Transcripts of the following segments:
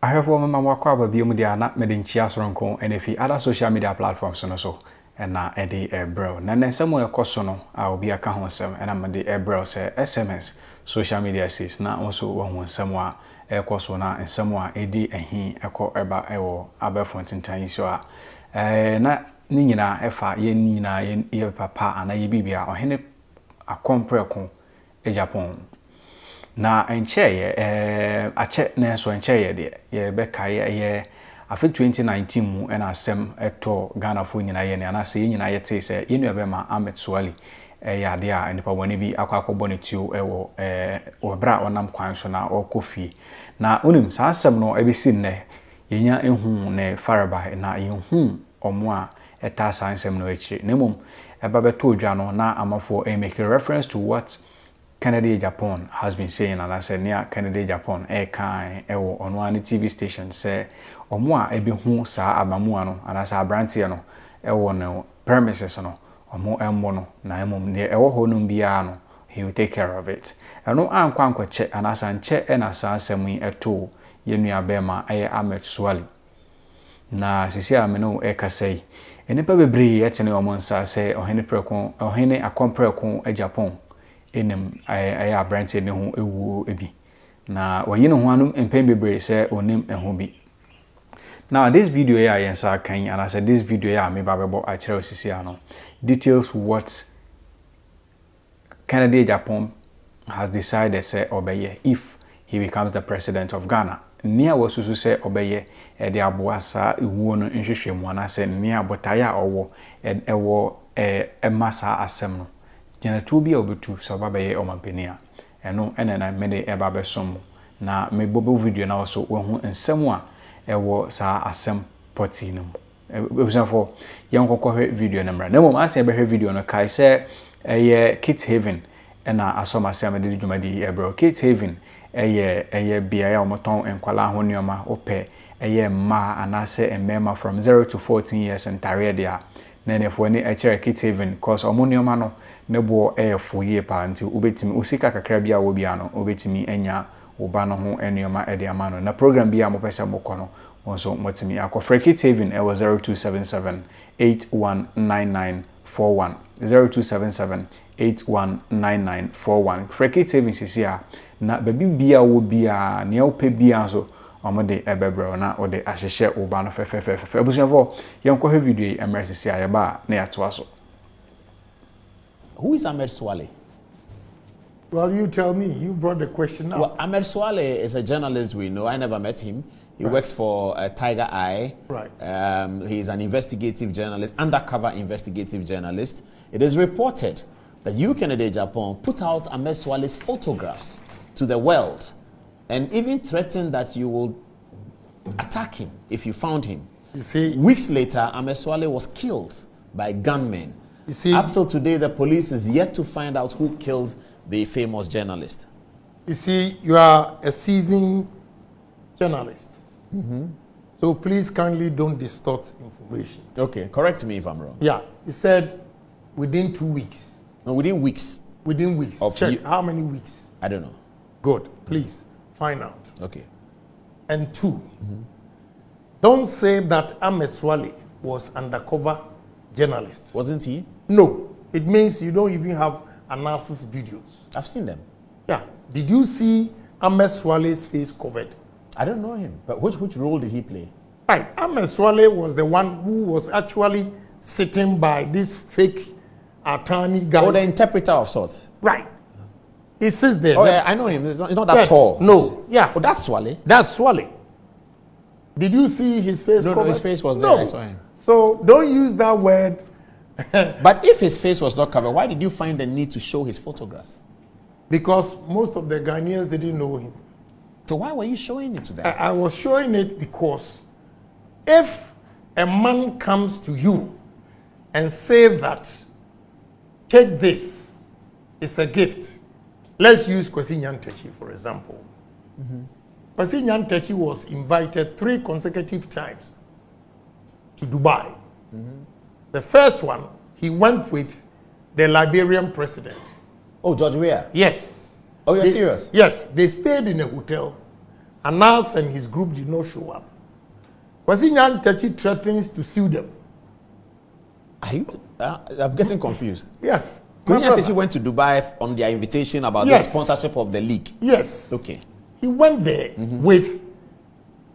I have one mama kwaba bi mu dia na mede nchia soronko enefi other social media platforms no so na edi bro na nsemo ekoso no a obi aka ho nsem na mede bro se SMS social media says na also wo ho nsemo a ekoso na nsemo a edi ehin eko eba ewo abefo tintan so a na ni nyina efa ye nyina ye papa ana ye bibia ohene akompreko Agyapong na encheye ache na so encheye de ye beka ye afi 2019 mu na asem eto Ghana fo nyina ye ne ana se nyina ye te se yenu ebema Ahmed Suale ya de a nipa woni bi akwakobo ne tuo ewo obra onam kwan so na okofie na onim sa asem no ebesi ne yenya ehu ne faraba na yehu omo a eta sa asem no echi nemom eba beto odwa no na amafo make a reference to what Agyapong has been saying, and I said near Agyapong kind on one TV station say omo a ebi hu sa abamu ano and as a brantie no no premises no omo emmo no na emom ne ewo ho no bia no he will take care of it eno ankwa che and as anche na sa asemu eto yenua bema Ahmed Suale na sisi ameno ekasei enipa bebre yetene omo nsa say ohene akompreko Agyapong enem aya branch ne ho ewu ebi na wayi ne ho anum empem bebre se onim eho bi. Now this video here yensa kan and I said this video here me babebo a kire osisi ano details what Agyapong has decided say obeye if he becomes the president of Ghana. Nia wasusu say obeye e de aboasa ewu no nhwehwemu ana say nia botaya owo ewo masa asem no Genatu bi obetu so babaye omampenia eno enena mede eba besom na me bobo video na so wahu nsem a ewo sa asem poti no ebusafo yankokọ video na mra na mom ase ebe video no kai se eye Kit Haven na asoma asem de dwumadi ebro Kit Haven eye bia ya omoton enkwala ho nioma ope eye ma anase emema from 0 to 14 years entire dia nenefo ni echere Kit Haven cause omonioma no nebo foye pa nti obetimi usika kakra bia wo bia no obetimi enya oba no ho enioma ede amano na program bia mo pese mokọ no wonso motimi akofre Kit Haven 0277 819941 0277 Kit Haven sisia na baby bia wo bia ne ope bia so omode ebebro na ode ahyehye oba no fefefefe abusuafo yenkọ video yi emerse ya ba na ya to aso. Who is Ahmed Suale? Well, you tell me. You brought the question up. Well, Ahmed Suale is a journalist we know. I never met him. He works for Tiger Eye. Right. He's an investigative journalist, undercover investigative journalist. It is reported that you, Agyapong, put out Ahmed Suale's photographs to the world and even threatened that you will attack him if you found him. You see, weeks later, Ahmed Suale was killed by gunmen. You see, up till today, the police is yet to find out who killed the famous journalist. You see, you are a seasoned journalist. So please kindly don't distort information. Okay, correct me if I'm wrong. Yeah, he said within 2 weeks. No, within weeks. Within weeks. Check how many weeks? I don't know. Good. Please find out. Okay. And 2, don't say that Ahmed Suale was undercover journalist. Wasn't he? No. It means you don't even have analysis videos. I've seen them. Yeah. Did you see Ahmed Suale's face covered? I don't know him. But which role did he play? Right. Ahmed Suale was the one who was actually sitting by this fake attorney guy. Or the interpreter of sorts. Right. He sits there. Oh, yeah, I know him. He's not that tall. No. Yeah. Oh, that's Suale. That's Suale. Did you see his face covered? No, his face was there. No. I saw him. So don't use that word. But if his face was not covered, why did you find the need to show his photograph? Because most of the Ghanaians didn't know him. So why were you showing it to them? I was showing it because if a man comes to you and say that, take this, it's a gift. Let's use Kwesiarmah, for example. Kwesiarmah was invited 3 consecutive times to Dubai. The first one, he went with the Liberian president. Oh, George Weah? Yes. Oh, you're serious? Yes. They stayed in a hotel. Anas and his group did not show up. Kwesiarmah threatens to sue them. Are you? I'm getting confused. Yes. Kwesiarmah went to Dubai on their invitation about the sponsorship of the league. Yes. Okay. He went there with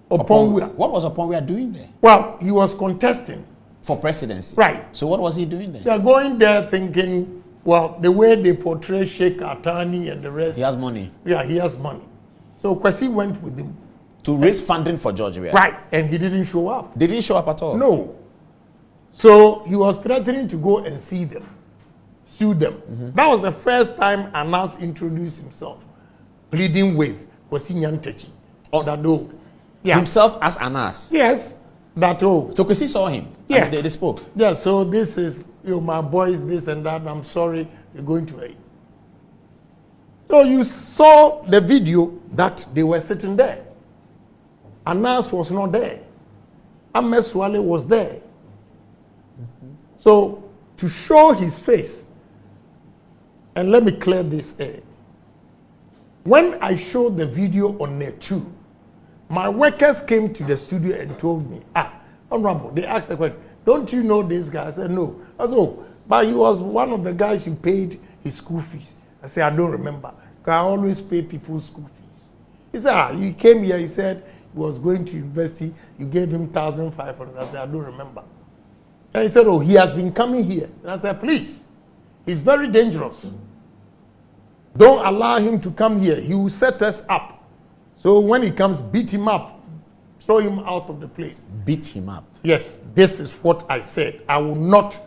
Opongwea. What was Opongwea doing there? Well, he was contesting. For presidency. Right. So what was he doing there? They are going there thinking, well, the way they portray Sheikh Atani and the rest. He has money. Yeah, he has money. So Kwesi went with him. To raise funding for George Weah. Right. And he didn't show up. Did he show up at all? No. So he was threatening to go and see them, sue them. That was the first time Anas introduced himself, pleading with Kwesiarmah on that dog. Yeah. Himself as Anas? Yes. That all. So Kwesi saw him? Yeah. And they spoke? Yeah, so this is, my boys, this and that, I'm sorry, you're going to aid. So you saw the video that they were sitting there. Anas was not there. Ahmed Suale was there. So to show his face, and let me clear this air. When I showed the video on Net 2, my workers came to the studio and told me, Honorable, they asked the question, don't you know this guy? I said, no. I said, oh, but he was one of the guys you paid his school fees. I said, I don't remember. Because I always pay people's school fees. He said, you came here, he said he was going to university, you gave him 1,500. I said, I don't remember. And he said, oh, he has been coming here. And I said, please, he's very dangerous. Don't allow him to come here. He will set us up. So when he comes, beat him up, throw him out of the place. Beat him up? Yes, this is what I said. I will not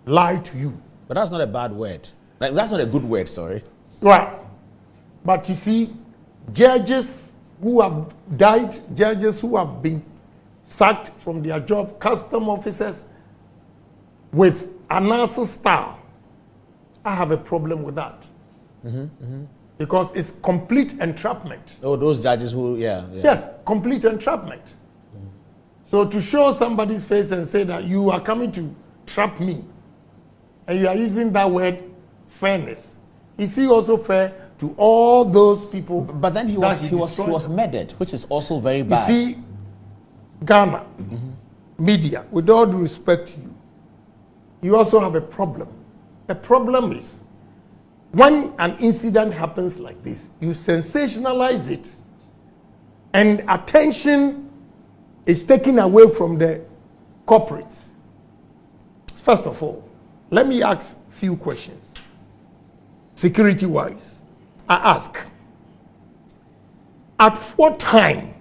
lie to you. But that's not a bad word. That's not a good word, sorry. Right. But you see, judges who have died, judges who have been sacked from their job, custom officers with Anas style, I have a problem with that. Because it's complete entrapment. Oh, those judges who, yeah. Yes, complete entrapment. So to show somebody's face and say that you are coming to trap me, and you are using that word fairness, is he also fair to all those people? But then he was murdered, which is also very bad. You see, Ghana media, with all due respect to you, you also have a problem. The problem is, when an incident happens like this, you sensationalize it, and attention is taken away from the corporates. First of all, let me ask a few questions. Security-wise, I ask, at what time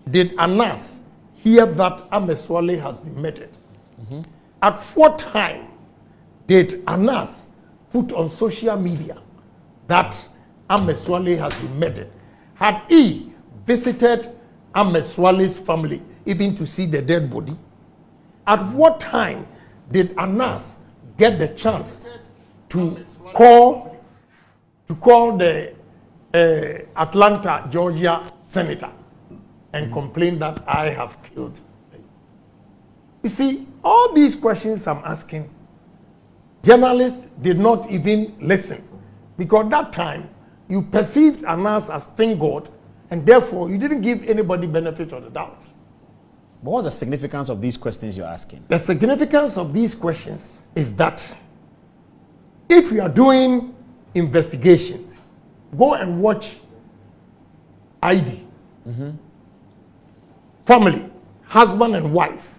did Anas hear that Ahmed Suale has been murdered? At what time did Anas put on social media that Ahmed Suale has been murdered? Had he visited Ahmed Suale's family even to see the dead body? At what time did Anas get the chance to call the Atlanta, Georgia senator and complain that I have killed? You see, all these questions I'm asking, journalists did not even listen, because that time you perceived Anas as thin God, and therefore you didn't give anybody benefit of the doubt. But what's the significance of these questions you're asking? The significance of these questions is that if you are doing investigations, go and watch ID, family, husband and wife.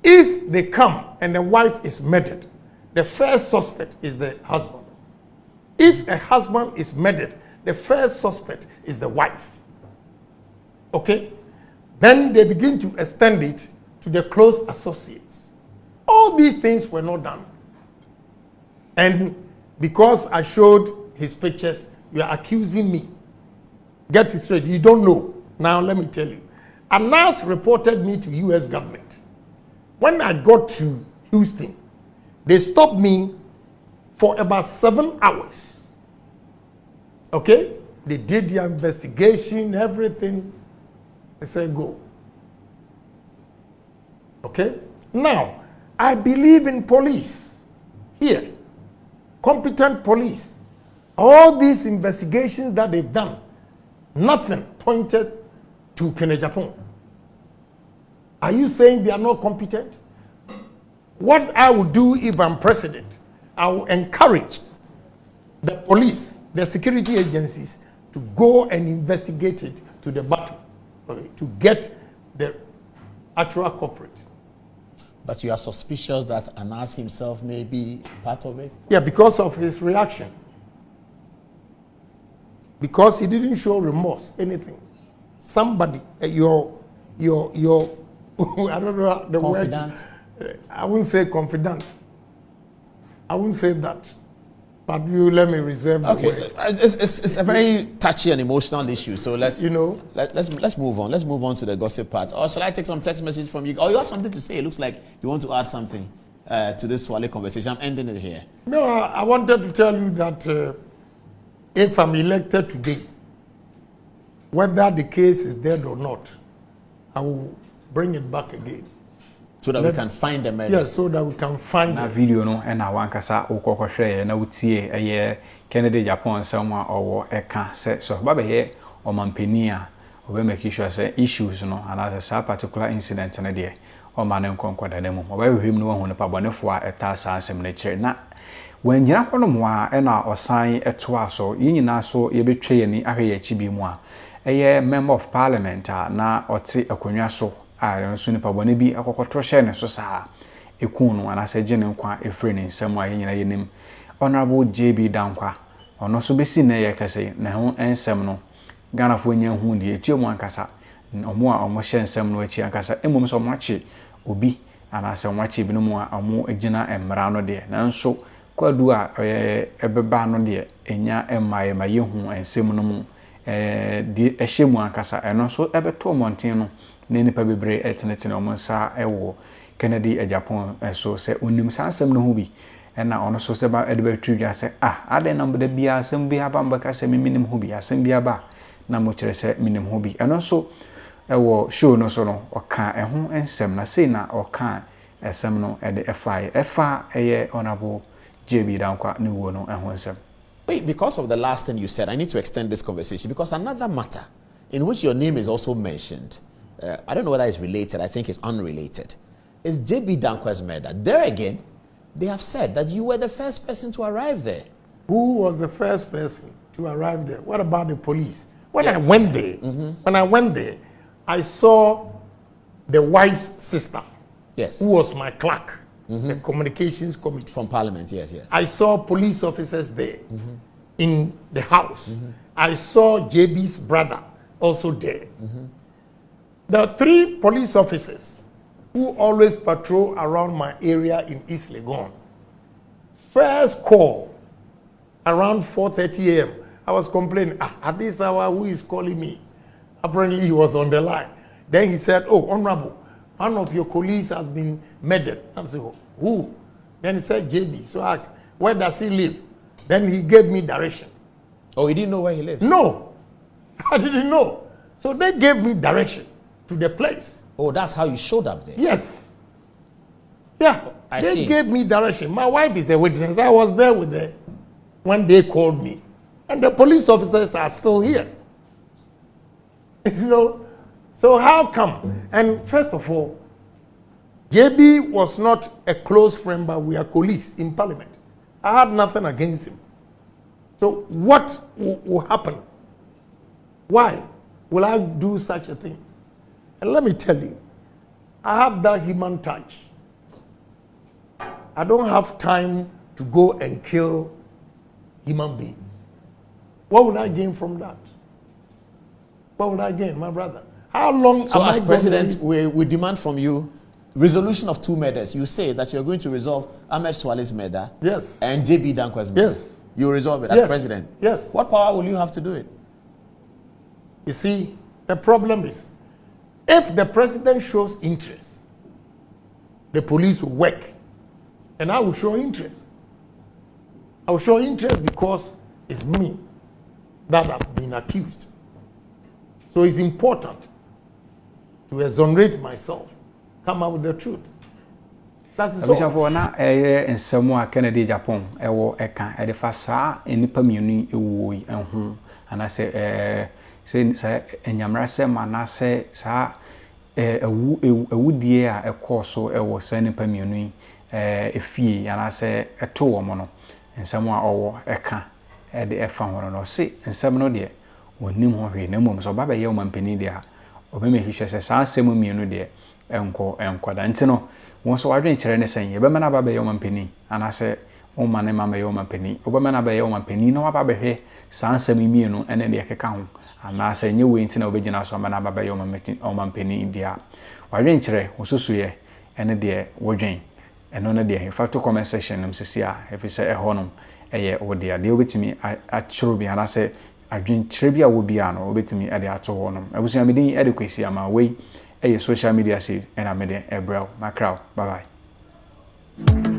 If they come and the wife is murdered, the first suspect is the husband. If a husband is murdered, the first suspect is the wife. Okay? Then they begin to extend it to the close associates. All these things were not done. And because I showed his pictures, you are accusing me. Get it straight. You don't know. Now let me tell you. Anas reported me to U.S. government. When I got to Houston, they stopped me for about 7 hours. Okay? They did their investigation, everything. They said, go. Okay? Now, I believe in police. Here. Competent police. All these investigations that they've done, Nothing pointed to Agyapong. Are you saying they are not competent? What I will do if I'm president, I will encourage the police, the security agencies to go and investigate it to the bottom, to get the actual culprit. But you are suspicious that Anas himself may be part of it? Yeah, because of his reaction. Because he didn't show remorse, anything. Somebody, your I don't know the confident word. I wouldn't say confident. I wouldn't say that. But you let me reserve the word. It's a very touchy and emotional issue. So let's let's move on. Let's move on to the gossip part. Or shall I take some text message from you? Oh, you have something to say. It looks like you want to add something to this Suale conversation. I'm ending it here. No, I wanted to tell you that if I'm elected today, whether the case is dead or not, I will bring it back again. So that we can find the murder. Yes, so that we can find na it. video no and na wankasa ukokwohwe na utie eye Kennedy Agyapong samwa owo eka se so baba ye omampani a obe make sure say issues no and as a particular incident na de o ma ne nkonkoda na mu oba hwehwem no hu ne pabonefo a eta sa asem na kire na wangyina honom a na osan etoa so yinyina so ye betwe ye ni ahwe ye chibi mu a eye member of parliament na ote akonwa so a nso ni pabone bi akokotro hye ne so saa ekunu anase gye ne nkwa efre ne nsam a yenyina yenim honorable JB Dankwa ono so besi na ye kase na ho ensem no Ghana fo nya hu de etio mu ankasa omo a omo hye ensem no achi ankasa emom so moachi obi anase moachi bi no mu a omo agina emra no de nanso kwadu a ebeba no de enya emaye ma yehu ensem no mu de ehye mu ankasa eno so ebeto monten no ne nipa bebre etenetene omo nsa ewo Kennedy Agyapong so se onim sansem no hu bi na ono so se ba edebe twidwa se ade na mbode bia asem bia ba mbaka se minim hu bi asem bia ba na mo kire se minim hu bi eno so ewo show no so no oka eho ensem na sei na oka esem no ede efa eye honorable JB Dankwa ni wo no eho ensem. Wait, because of the last thing you said, I need to extend this conversation because another matter in which your name is also mentioned, I don't know whether it's related, I think it's unrelated, is JB Dankwa's murder. There again, they have said that you were the first person to arrive there. Who was the first person to arrive there? What about the police? When I went there, I saw the wife's sister, yes, who was my clerk, the communications committee. From Parliament, yes. I saw police officers there in the house. I saw JB's brother also there. There are 3 police officers who always patrol around my area in East Legon. First call, around 4:30 a.m., I was complaining, at this hour, who is calling me? Apparently, he was on the line. Then he said, oh, Honorable, one of your colleagues has been murdered. I said, who? Then he said, JB. So I asked, where does he live? Then he gave me direction. Oh, he didn't know where he lives? No, I didn't know. So they gave me direction to the place. Oh, that's how you showed up there? Yes. Yeah, they gave me direction. My wife is a witness. I was there with them when they called me. And the police officers are still here. You know, so how come? And first of all, JB was not a close friend, but we are colleagues in Parliament. I had nothing against him. So what will happen? Why will I do such a thing? And let me tell you, I have that human touch. I don't have time to go and kill human beings. What would I gain from that? What would I gain, my brother? How long so am as I president, we demand from you resolution of 2 murders. You say that you're going to resolve Ahmed Suale's murder, yes, and JB Dankwa's murder. Yes. You resolve it as president. Yes. What power will you have to do it? You see, the problem is, if the president shows interest, the police will work, and I will show interest. I will show interest because it's me that have been accused. So it's important to exonerate myself, come out with the truth. That is all. For na ensemo a Kennedy Agyapong ewo eka e de fa saa enipa mienu ewo yi enhu ana se say enyamra se mana se sa ewudie a ekoso ewo sa nipa mienu efie yana se eto wo mo no nsem a owo eka de efa ho no se nsem no de onim ho hwe na mom so baba ye omampani de a obeme hihwe se sa nsem mienu de enkoda ntino won so wadwen kire ne sen ye bema na baba ye omampani ana se oma ne mama ye omampani obema na baba ye omampani no baba hwe sa nsem mienu ene de ekeka ho ana se nye we ntina obegina so ama na baba ye omampani dia wadwen kire osusu ye ene de wodwen eno na de hefa to comment section nam sisi a efi se ehonum eye wode ade obetimi achiro bi ana se adwen kire bi a wo bia no obetimi ade ato honum abusu amedin ade Kwesiarmah we eye social media say ena mede ebrel macrow bye bye.